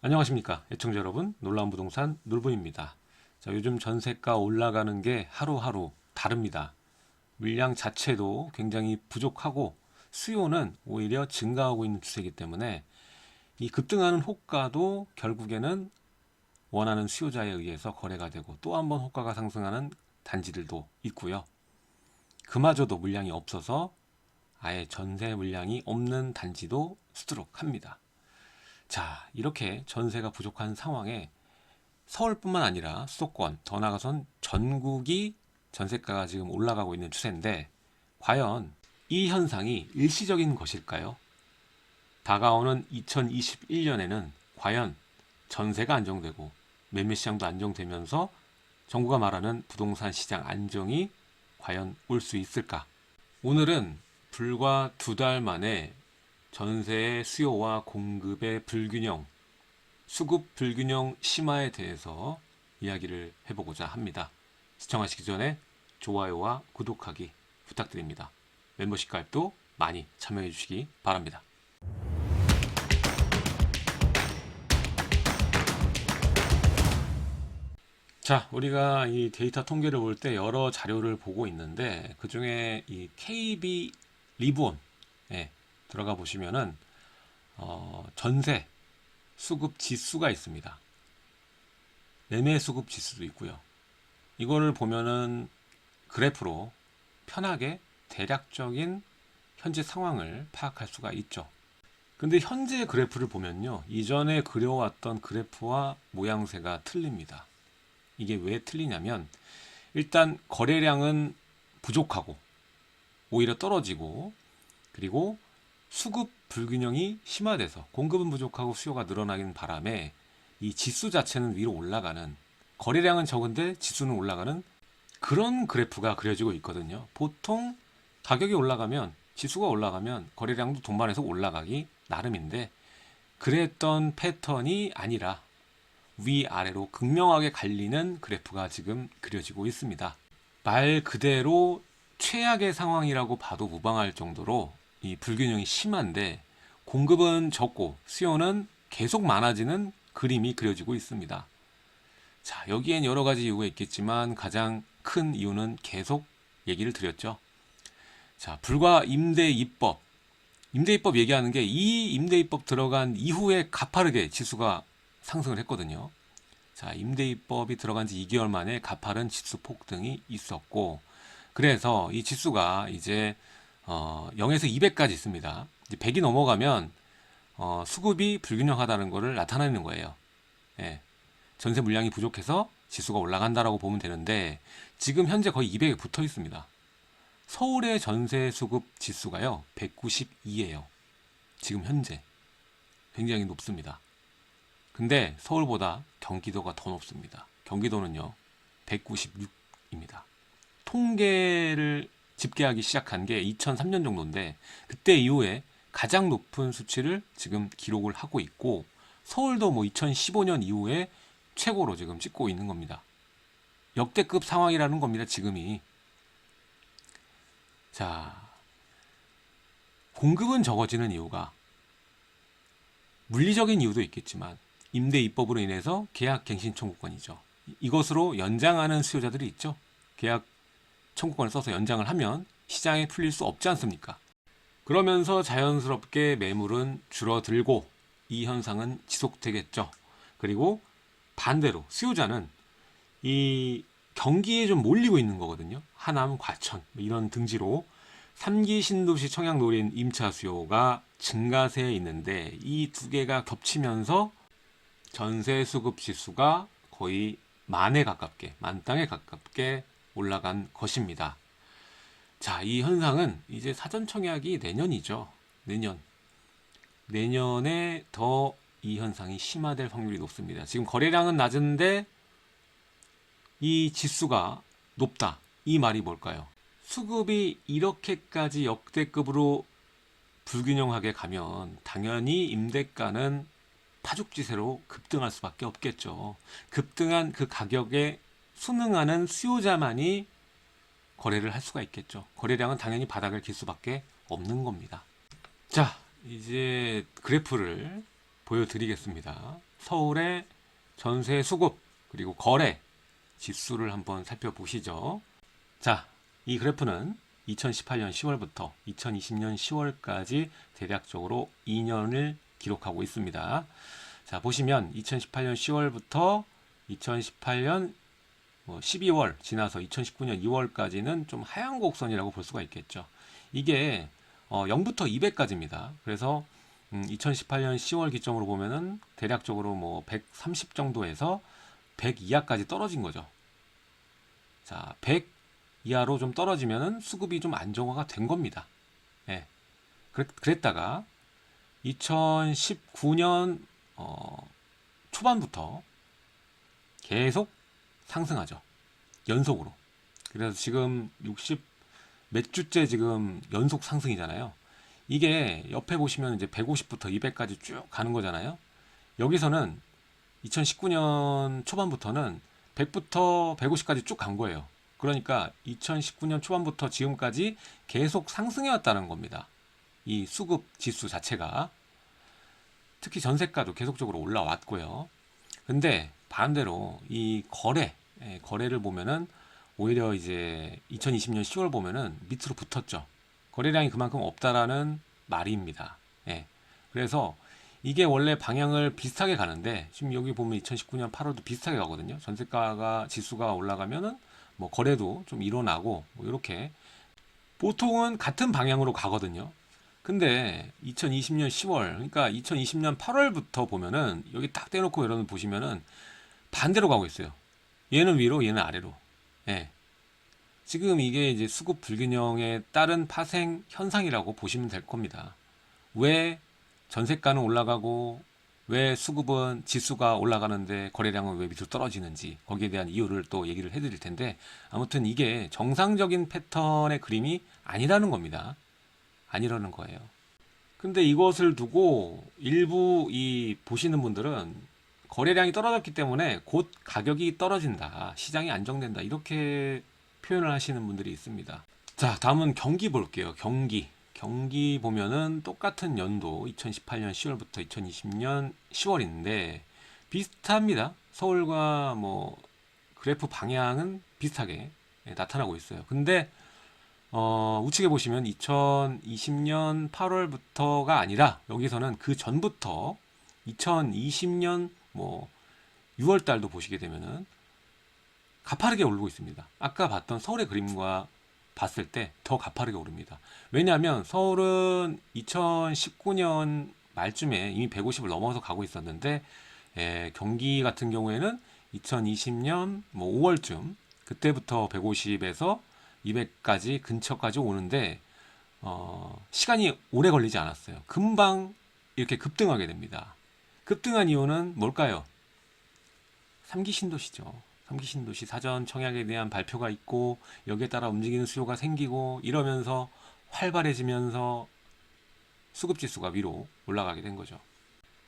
안녕하십니까 애청자 여러분, 놀라운 부동산 놀부입니다. 자, 요즘 전세가 올라가는 게 하루하루 다릅니다. 물량 자체도 굉장히 부족하고 수요는 오히려 증가하고 있는 추세이기 때문에 이 급등하는 호가도 결국에는 원하는 수요자에 의해서 거래가 되고 또 한 번 호가가 상승하는 단지들도 있고요. 그마저도 물량이 없어서 아예 전세 물량이 없는 단지도 수두룩합니다. 자, 이렇게 전세가 부족한 상황에 서울뿐만 아니라 수도권, 더 나아가선 전국이 전세가가 지금 올라가고 있는 추세인데, 과연 이 현상이 일시적인 것일까요? 다가오는 2021년에는 과연 전세가 안정되고 매매 시장도 안정되면서 정부가 말하는 부동산 시장 안정이 과연 올 수 있을까? 오늘은 불과 2달 만에 전세의 수요와 공급의 불균형, 수급 불균형 심화에 대해서 이야기를 해보고자 합니다. 시청하시기 전에 좋아요와 구독하기 부탁드립니다. 멤버십 가입도 많이 참여해 주시기 바랍니다. 자, 우리가 이 데이터 통계를 볼 때 여러 자료를 보고 있는데, 그 중에 이 KB 리본에 들어가 보시면은 전세 수급 지수가 있습니다. 매매 수급 지수도 있고요. 이거를 보면은 그래프로 편하게 대략적인 현재 상황을 파악할 수가 있죠. 근데 현재 그래프를 보면요, 이전에 그려왔던 그래프와 모양새가 틀립니다. 이게 왜 틀리냐면, 일단 거래량은 부족하고 오히려 떨어지고, 그리고 수급 불균형이 심화돼서 공급은 부족하고 수요가 늘어나는 바람에 이 지수 자체는 위로 올라가는, 거래량은 적은데 지수는 올라가는 그런 그래프가 그려지고 있거든요. 보통 가격이 올라가면, 지수가 올라가면 거래량도 동반해서 올라가기 나름인데, 그랬던 패턴이 아니라 위아래로 극명하게 갈리는 그래프가 지금 그려지고 있습니다. 말 그대로 최악의 상황이라고 봐도 무방할 정도로 이 불균형이 심한데, 공급은 적고 수요는 계속 많아지는 그림이 그려지고 있습니다. 자, 여기엔 여러 가지 이유가 있겠지만 가장 큰 이유는 계속 얘기를 드렸죠. 자, 불과 임대입법 얘기하는 게, 이 임대입법 들어간 이후에 가파르게 지수가 상승을 했거든요. 자, 임대입법이 들어간 지 2개월 만에 가파른 지수 폭등이 있었고, 그래서 이 지수가 이제 0에서 200까지 있습니다. 이제 100이 넘어가면 수급이 불균형하다는 것을 나타내는 거예요. 예, 전세 물량이 부족해서 지수가 올라간다라고 보면 되는데, 지금 현재 거의 200에 붙어 있습니다. 서울의 전세 수급 지수가요 192예요. 지금 현재 굉장히 높습니다. 근데 서울보다 경기도가 더 높습니다. 경기도는요 196입니다. 통계를 집계하기 시작한 게 2003년 정도인데, 그때 이후에 가장 높은 수치를 지금 기록을 하고 있고, 서울도 뭐 2015년 이후에 최고로 지금 찍고 있는 겁니다. 역대급 상황이라는 겁니다, 지금이. 자, 공급은 적어지는 이유가 물리적인 이유도 있겠지만 임대 입법으로 인해서 계약 갱신 청구권이죠. 이것으로 연장하는 수요자들이 있죠. 계약 청구권을 써서 연장을 하면 시장에 풀릴 수 없지 않습니까? 그러면서 자연스럽게 매물은 줄어들고 이 현상은 지속되겠죠. 그리고 반대로 수요자는 이 경기에 좀 몰리고 있는 거거든요. 하남, 과천 이런 등지로 3기 신도시 청약 노린 임차 수요가 증가세에 있는데, 이 두 개가 겹치면서 전세 수급 지수가 거의 만에 가깝게, 만땅에 가깝게 올라간 것입니다. 자, 이 현상은 이제 사전 청약이 내년이죠. 내년에 더 이 현상이 심화될 확률이 높습니다. 지금 거래량은 낮은데 이 지수가 높다. 이 말이 뭘까요? 수급이 이렇게까지 역대급으로 불균형하게 가면 당연히 임대가는 파죽지세로 급등할 수밖에 없겠죠. 급등한 그 가격에 순응하는 수요자만이 거래를 할 수가 있겠죠. 거래량은 당연히 바닥을 길 수밖에 없는 겁니다. 자, 이제 그래프를 보여드리겠습니다. 서울의 전세 수급 그리고 거래 지수를 한번 살펴보시죠. 자, 이 그래프는 2018년 10월부터 2020년 10월까지 대략적으로 2년을 기록하고 있습니다. 자, 보시면 2018년 10월부터 2018년 12월 지나서 2019년 2월까지는 좀 하향 곡선이라고 볼 수가 있겠죠. 이게 0부터 200까지입니다. 그래서 2018년 10월 기점으로 보면은 대략적으로 뭐 130 정도에서 100 이하까지 떨어진 거죠. 자, 100 이하로 좀 떨어지면은 수급이 좀 안정화가 된 겁니다. 예. 그랬다가 2019년 초반부터 계속 상승하죠. 연속으로. 그래서 지금 60 몇 주째 지금 연속 상승이잖아요. 이게 옆에 보시면 이제 150부터 200까지 쭉 가는 거잖아요. 여기서는 2019년 초반부터는 100부터 150까지 쭉 간 거예요. 그러니까 2019년 초반부터 지금까지 계속 상승해 왔다는 겁니다. 이 수급 지수 자체가. 특히 전세가도 계속적으로 올라왔고요. 근데 반대로 이 거래를 보면은 오히려 이제 2020년 10월 보면은 밑으로 붙었죠. 거래량이 그만큼 없다라는 말입니다. 예. 그래서 이게 원래 방향을 비슷하게 가는데 지금 여기 보면 2019년 8월도 비슷하게 가거든요. 전세가가 지수가 올라가면은 뭐 거래도 좀 일어나고 뭐 이렇게 보통은 같은 방향으로 가거든요. 근데 2020년 10월 그러니까 2020년 8월부터 보면은 여기 딱 떼놓고 여러분 보시면은 반대로 가고 있어요. 얘는 위로 얘는 아래로. 예. 지금 이게 이제 수급 불균형에 따른 파생 현상이라고 보시면 될 겁니다. 왜 전세가는 올라가고 왜 수급은 지수가 올라가는데 거래량은 왜 밑으로 떨어지는지 거기에 대한 이유를 또 얘기를 해드릴 텐데 아무튼 이게 정상적인 패턴의 그림이 아니라는 겁니다. 아니라는 거예요. 근데 이것을 두고 일부 이 보시는 분들은 거래량이 떨어졌기 때문에 곧 가격이 떨어진다, 시장이 안정된다 이렇게 표현을 하시는 분들이 있습니다. 자, 다음은 경기 볼게요. 경기 보면은 똑같은 연도 2018년 10월부터 2020년 10월인데 비슷합니다. 서울과 뭐 그래프 방향은 비슷하게 나타나고 있어요. 근데 우측에 보시면 2020년 8월부터가 아니라 여기서는 그 전부터 2020년 뭐 6월 달도 보시게 되면은 가파르게 오르고 있습니다. 아까 봤던 서울의 그림과 봤을 때 더 가파르게 오릅니다. 왜냐하면 서울은 2019년 말쯤에 이미 150을 넘어서 가고 있었는데 경기 같은 경우에는 2020년 뭐 5월쯤 그때부터 150에서 200까지 근처까지 오는데 시간이 오래 걸리지 않았어요. 금방 이렇게 급등하게 됩니다. 급등한 이유는 뭘까요? 3기 신도시죠. 3기 신도시 사전 청약에 대한 발표가 있고 여기에 따라 움직이는 수요가 생기고 이러면서 활발해지면서 수급지수가 위로 올라가게 된 거죠.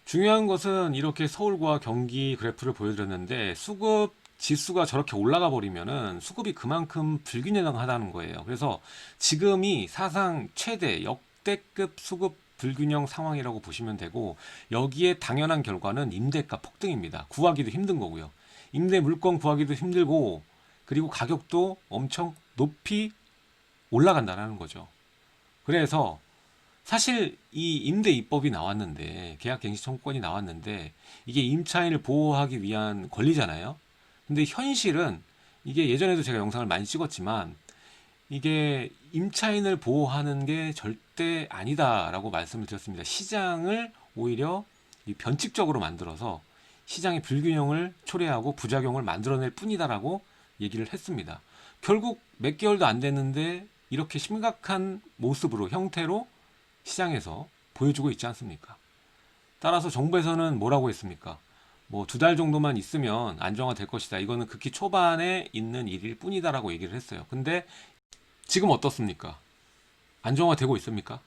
중요한 것은 이렇게 서울과 경기 그래프를 보여드렸는데 수급 지수가 저렇게 올라가 버리면은 수급이 그만큼 불균형하다는 거예요. 그래서 지금이 사상 최대 역대급 수급 불균형 상황이라고 보시면 되고 여기에 당연한 결과는 임대가 폭등입니다. 구하기도 힘든 거고요. 임대 물건 구하기도 힘들고 그리고 가격도 엄청 높이 올라간다는 거죠. 그래서 사실 이 임대 입법이 나왔는데 계약갱신 청구권이 나왔는데 이게 임차인을 보호하기 위한 권리잖아요. 근데 현실은 이게 예전에도 제가 영상을 많이 찍었지만 이게 임차인을 보호하는 게 절대 아니다라고 말씀을 드렸습니다. 시장을 오히려 변칙적으로 만들어서 시장의 불균형을 초래하고 부작용을 만들어낼 뿐이다라고 얘기를 했습니다. 결국 몇 개월도 안 됐는데 이렇게 심각한 모습으로 형태로 시장에서 보여주고 있지 않습니까? 따라서 정부에서는 뭐라고 했습니까? 뭐 2달 정도만 있으면 안정화 될 것이다. 이거는 극히 초반에 있는 일일 뿐이다라고 얘기를 했어요. 근데 지금 어떻습니까? 안정화되고 있습니까?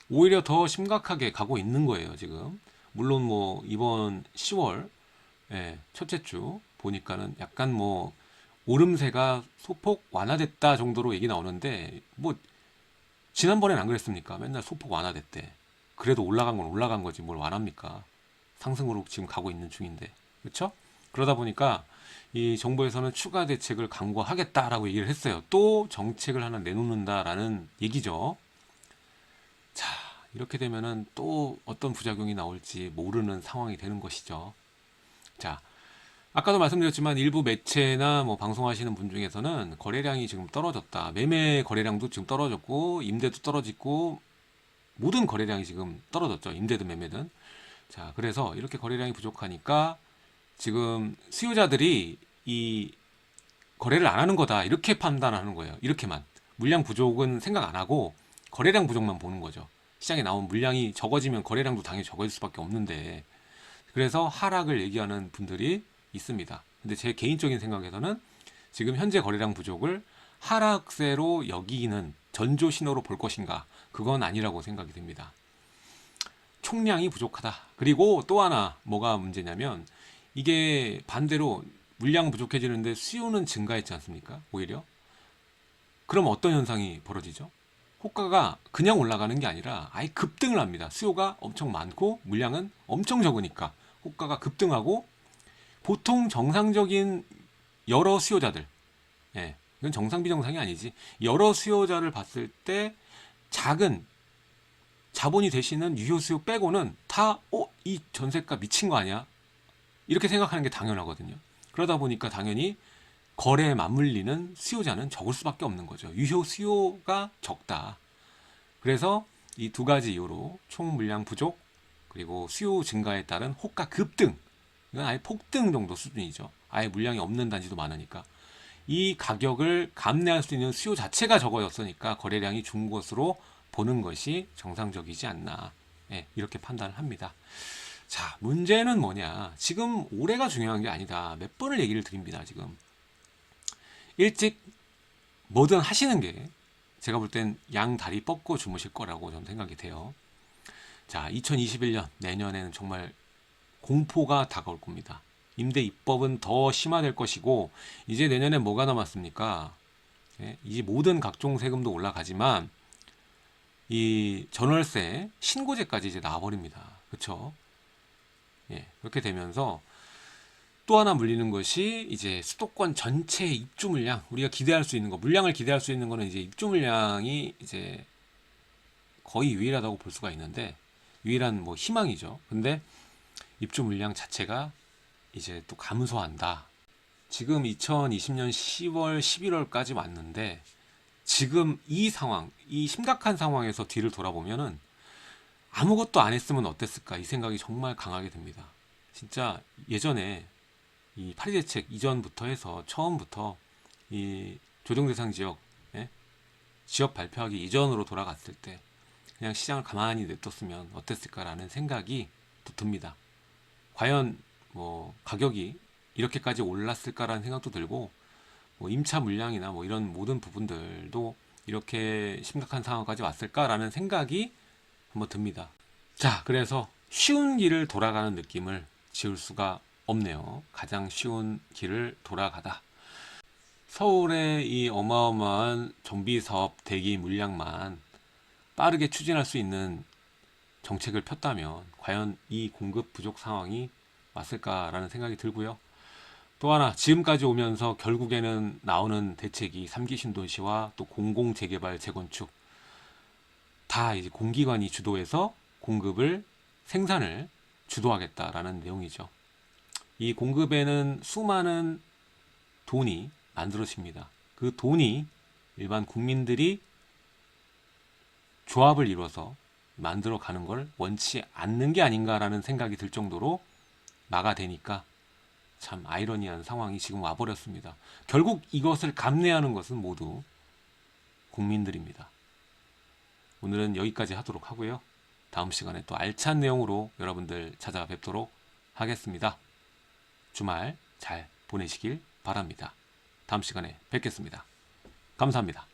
오히려 더 심각하게 가고 있는 거예요, 지금. 물론 뭐 이번 10월 첫째 주 보니까는 약간 뭐 오름세가 소폭 완화됐다 정도로 얘기 나오는데 뭐 지난번엔 안 그랬습니까? 맨날 소폭 완화됐대. 그래도 올라간 건 올라간 거지 뭘 완화합니까? 상승으로 지금 가고 있는 중인데, 그렇죠? 그러다 보니까 이 정부에서는 추가 대책을 강구하겠다라고 얘기를 했어요. 또 정책을 하나 내놓는다라는 얘기죠. 자, 이렇게 되면은 또 어떤 부작용이 나올지 모르는 상황이 되는 것이죠. 자, 아까도 말씀드렸지만 일부 매체나 뭐 방송하시는 분 중에서는 거래량이 지금 떨어졌다. 매매 거래량도 지금 떨어졌고 임대도 떨어지고 모든 거래량이 지금 떨어졌죠. 임대든 매매든. 자, 그래서 이렇게 거래량이 부족하니까 지금 수요자들이 이 거래를 안 하는 거다. 이렇게 판단하는 거예요. 이렇게만. 물량 부족은 생각 안 하고 거래량 부족만 보는 거죠. 시장에 나온 물량이 적어지면 거래량도 당연히 적어질 수밖에 없는데, 그래서 하락을 얘기하는 분들이 있습니다. 근데 제 개인적인 생각에서는 지금 현재 거래량 부족을 하락세로 여기는 전조 신호로 볼 것인가? 그건 아니라고 생각이 됩니다. 총량이 부족하다. 그리고 또 하나 뭐가 문제냐면 이게 반대로 물량 부족해지는데 수요는 증가했지 않습니까? 오히려. 그럼 어떤 현상이 벌어지죠? 호가가 그냥 올라가는 게 아니라 아예 급등을 합니다. 수요가 엄청 많고 물량은 엄청 적으니까 호가가 급등하고, 보통 정상적인 여러 수요자들, 예, 이건 정상 비정상이 아니지, 여러 수요자를 봤을 때 작은 자본이 되시는 유효 수요 빼고는 다 이 전세가 미친 거 아니야? 이렇게 생각하는 게 당연하거든요. 그러다 보니까 당연히 거래에 맞물리는 수요자는 적을 수밖에 없는 거죠. 유효 수요가 적다. 그래서 이 두 가지 이유로 총 물량 부족 그리고 수요 증가에 따른 호가 급등, 이건 아예 폭등 정도 수준이죠. 아예 물량이 없는 단지도 많으니까 이 가격을 감내할 수 있는 수요 자체가 적어졌으니까 거래량이 준 것으로 보는 것이 정상적이지 않나, 예, 이렇게 판단을 합니다. 자, 문제는 뭐냐? 지금 올해가 중요한 게 아니다. 몇 번을 얘기를 드립니다. 지금 일찍 뭐든 하시는 게 제가 볼 땐 양 다리 뻗고 주무실 거라고 저는 생각이 돼요. 자, 2021년 내년에는 정말 공포가 다가올 겁니다. 임대 입법은 더 심화될 것이고, 이제 내년에 뭐가 남았습니까? 예, 이제 모든 각종 세금도 올라가지만 이 전월세 신고제까지 이제 나와버립니다. 그렇죠? 예, 그렇게 되면서 또 하나 물리는 것이 이제 수도권 전체 입주 물량, 우리가 기대할 수 있는 거, 물량을 기대할 수 있는 거는 이제 입주 물량이 이제 거의 유일하다고 볼 수가 있는데, 유일한 뭐 희망이죠. 근데 입주 물량 자체가 이제 또 감소한다. 지금 2020년 10월, 11월까지 왔는데 지금 이 상황, 이 심각한 상황에서 뒤를 돌아보면은 아무것도 안 했으면 어땠을까, 이 생각이 정말 강하게 듭니다. 진짜 예전에 이 파리 대책 이전부터 해서 처음부터 이 조정 대상 지역, 예? 지역 발표하기 이전으로 돌아갔을 때 그냥 시장을 가만히 냅뒀으면 어땠을까라는 생각이 또 듭니다. 과연 뭐 가격이 이렇게까지 올랐을까라는 생각도 들고, 뭐 임차 물량이나 뭐 이런 모든 부분들도 이렇게 심각한 상황까지 왔을까라는 생각이 한번 듭니다. 자, 그래서 쉬운 길을 돌아가는 느낌을 지울 수가 없네요. 가장 쉬운 길을 돌아가다. 서울의 이 어마어마한 정비 사업 대기 물량만 빠르게 추진할 수 있는 정책을 폈다면 과연 이 공급 부족 상황이 왔을까라는 생각이 들고요. 또 하나, 지금까지 오면서 결국에는 나오는 대책이 3기 신도시와 또 공공재개발 재건축, 다 이제 공기관이 주도해서 공급을, 생산을 주도하겠다라는 내용이죠. 이 공급에는 수많은 돈이 만들어집니다. 그 돈이 일반 국민들이 조합을 이뤄서 만들어 가는 걸 원치 않는 게 아닌가라는 생각이 들 정도로 막아대니까 참 아이러니한 상황이 지금 와버렸습니다. 결국 이것을 감내하는 것은 모두 국민들입니다. 오늘은 여기까지 하도록 하고요. 다음 시간에 또 알찬 내용으로 여러분들 찾아뵙도록 하겠습니다. 주말 잘 보내시길 바랍니다. 다음 시간에 뵙겠습니다. 감사합니다.